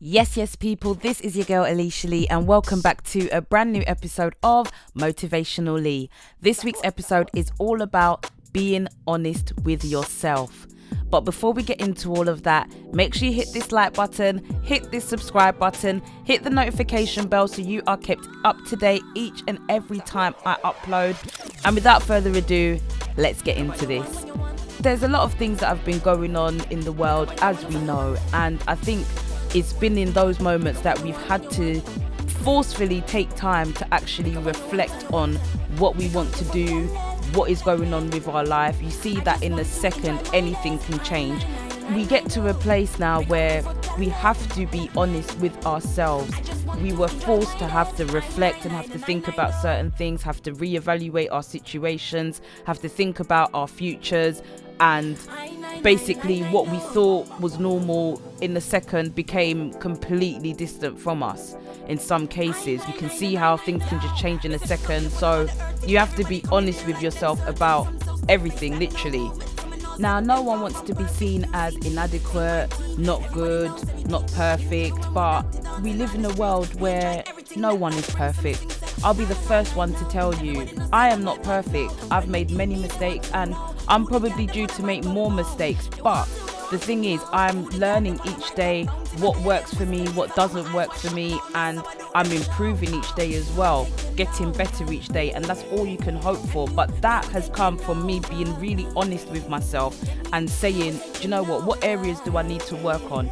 Yes, people, this is your girl Aleisha Lee, and welcome back to a brand new episode of Motivational Lee. This week's episode is all about being honest with yourself. But before we get into all of that, make sure you hit this like button, hit this subscribe button, hit the notification bell so you are kept up to date each and every time I upload. And without further ado, let's get into this. There's a lot of things that have been going on in the world, as we know, and I think it's been in those moments that we've had to forcefully take time to actually reflect on what we want to do, what is going on with our life. You see that in a second, anything can change. We get to a place now where we have to be honest with ourselves. We were forced to have to reflect and have to think about certain things, have to reevaluate our situations, have to think about our futures, and basically what we thought was normal in a second became completely distant from us. In some cases, you can see how things can just change in a second. So you have to be honest with yourself about everything, literally. Now, no one wants to be seen as inadequate, not good, not perfect, but we live in a world where no one is perfect. I'll be the first one to tell you, I am not perfect. I've made many mistakes and I'm probably due to make more mistakes, but the thing is, I'm learning each day what works for me, what doesn't work for me, and I'm improving each day as well, getting better each day, and that's all you can hope for. But that has come from me being really honest with myself and saying, do you know what areas do I need to work on?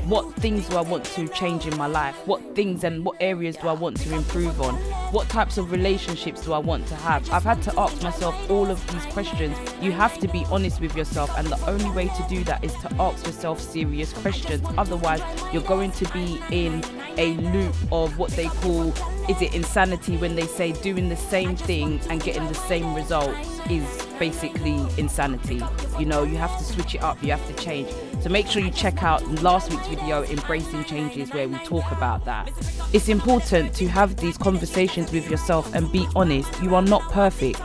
What things do I want to change in my life? What things and what areas do I want to improve on? What types of relationships do I want to have? I've had to ask myself all of these questions. You have to be honest with yourself, and the only way to do that is to ask yourself serious questions. Otherwise, you're going to be in a loop of what they call, is it insanity, when they say doing the same thing and getting the same results is basically insanity. You know, you have to switch it up, you have to change. So make sure you check out last week's video, Embracing Changes, where we talk about that. It's important to have these conversations with yourself and be honest. You are not perfect.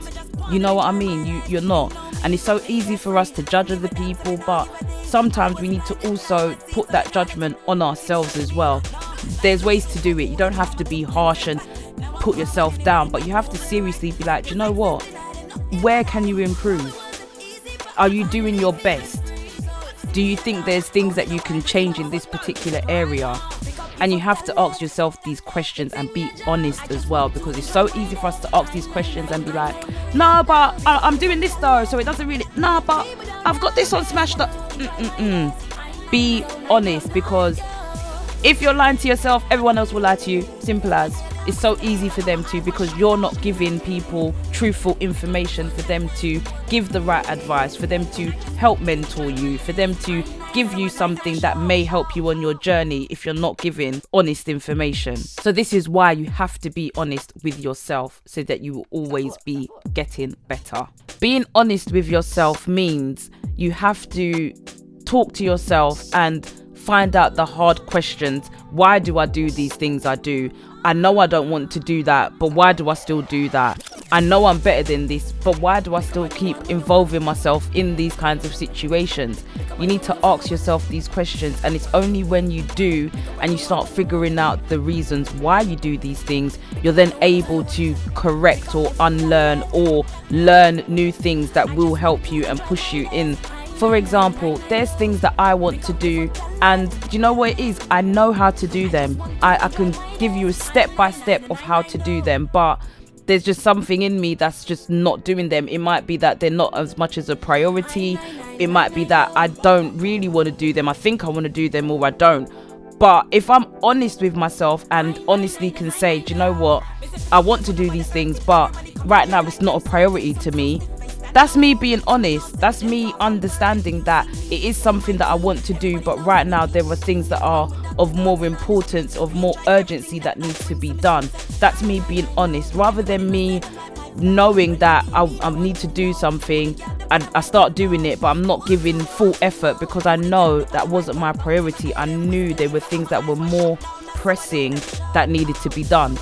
You know what I mean? You're not. And it's so easy for us to judge other people, but sometimes we need to also put that judgment on ourselves as well. There's ways to do it. You don't have to be harsh and put yourself down, but you have to seriously be like, do you know what? Where can you improve? Are you doing your best? Do you think there's things that you can change in this particular area? And you have to ask yourself these questions and be honest as well, because it's so easy for us to ask these questions and be like, no, but I'm doing this though, so it doesn't really, no, but I've got this on smashed up. Be honest, because if you're lying to yourself, everyone else will lie to you. Simple as. It's so easy for them to, because you're not giving people truthful information for them to give the right advice, for them to help mentor you, for them to give you something that may help you on your journey if you're not giving honest information. So this is why you have to be honest with yourself so that you will always be getting better. Being honest with yourself means you have to talk to yourself and find out the hard questions. Why do I do these things I do? I know I don't want to do that, but why do I still do that? I know I'm better than this, but why do I still keep involving myself in these kinds of situations? You need to ask yourself these questions, and it's only when you do and you start figuring out the reasons why you do these things, you're then able to correct or unlearn or learn new things that will help you and push you in. For example, there's things that I want to do, and do you know what it is? I know how to do them. I can give you a step-by-step of how to do them, but there's just something in me that's just not doing them. It might be that they're not as much as a priority. It might be that I don't really want to do them. I think I want to do them or I don't. But if I'm honest with myself and honestly can say, do you know what? I want to do these things, but right now it's not a priority to me. That's me being honest. That's me understanding that it is something that I want to do, but right now there are things that are of more importance, of more urgency that needs to be done. That's me being honest, rather than me knowing that I need to do something and I start doing it, but I'm not giving full effort because I know that wasn't my priority. I knew there were things that were more pressing that needed to be done.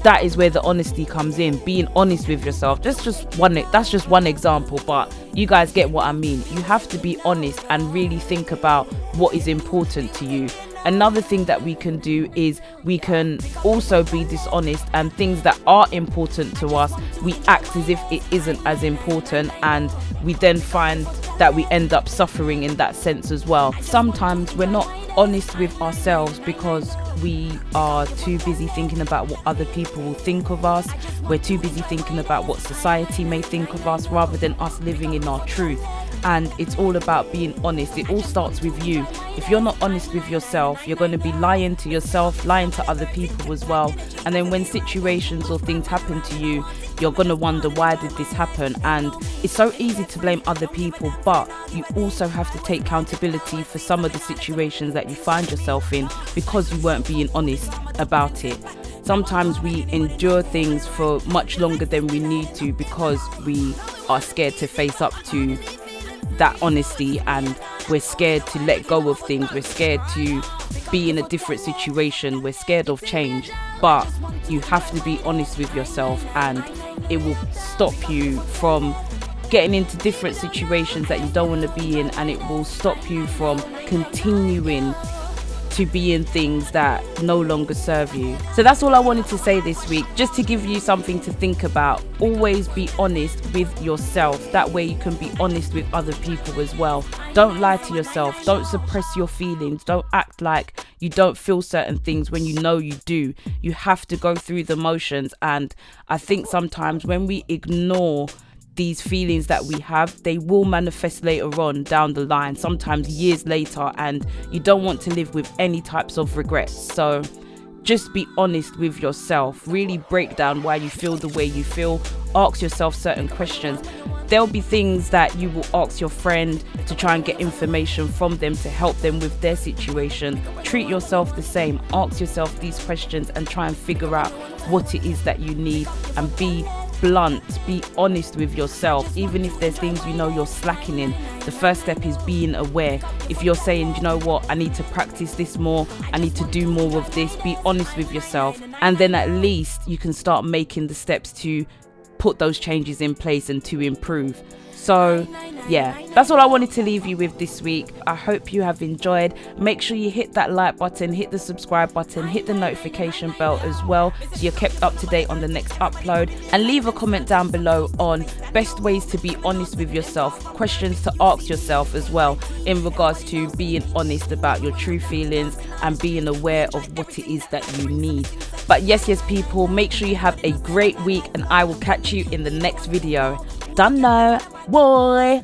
That is where the honesty comes in, being honest with yourself. That's just one example, but you guys get what I mean. You have to be honest and really think about what is important to you. Another thing that we can do is we can also be dishonest, and things that are important to us, we act as if it isn't as important, and we then find that we end up suffering in that sense as well. Sometimes we're not honest with ourselves because we are too busy thinking about what other people will think of us. We're too busy thinking about what society may think of us, rather than us living in our truth. And it's all about being honest. It all starts with you. If you're not honest with yourself, you're going to be lying to yourself, lying to other people as well. And then when situations or things happen to you, you're going to wonder, why did this happen? And it's so easy to blame other people, but you also have to take accountability for some of the situations that you find yourself in, because you weren't being honest about it. Sometimes we endure things for much longer than we need to because we are scared to face up to that honesty, and we're scared to let go of things. We're scared to be in a different situation. We're scared of change. But you have to be honest with yourself, and it will stop you from getting into different situations that you don't want to be in, and it will stop you from continuing to be in things that no longer serve you. So that's all I wanted to say this week, just to give you something to think about. Always be honest with yourself. That way you can be honest with other people as well. Don't lie to yourself. Don't suppress your feelings. Don't act like you don't feel certain things when you know you do. You have to go through the motions. And I think sometimes when we ignore these feelings that we have, they will manifest later on down the line, sometimes years later, and you don't want to live with any types of regrets. So just be honest with yourself. Really break down why you feel the way you feel. Ask yourself certain questions. There'll be things that you will ask your friend to try and get information from them to help them with their situation. Treat yourself the same. Ask yourself these questions and try and figure out what it is that you need, and be blunt, be honest with yourself. Even if there's things you know you're slacking in, the first step is being aware. If you're saying, you know what, I need to practice this more, I need to do more of this, be honest with yourself, and then at least you can start making the steps to put those changes in place and to improve. So yeah, that's all I wanted to leave you with this week. I hope you have enjoyed. Make sure you hit that like button, hit the subscribe button, hit the notification bell as well, so you're kept up to date on the next upload. And leave a comment down below on best ways to be honest with yourself, questions to ask yourself as well in regards to being honest about your true feelings and being aware of what it is that you need. But yes people, make sure you have a great week, and I will catch you in the next video. Done now, boy.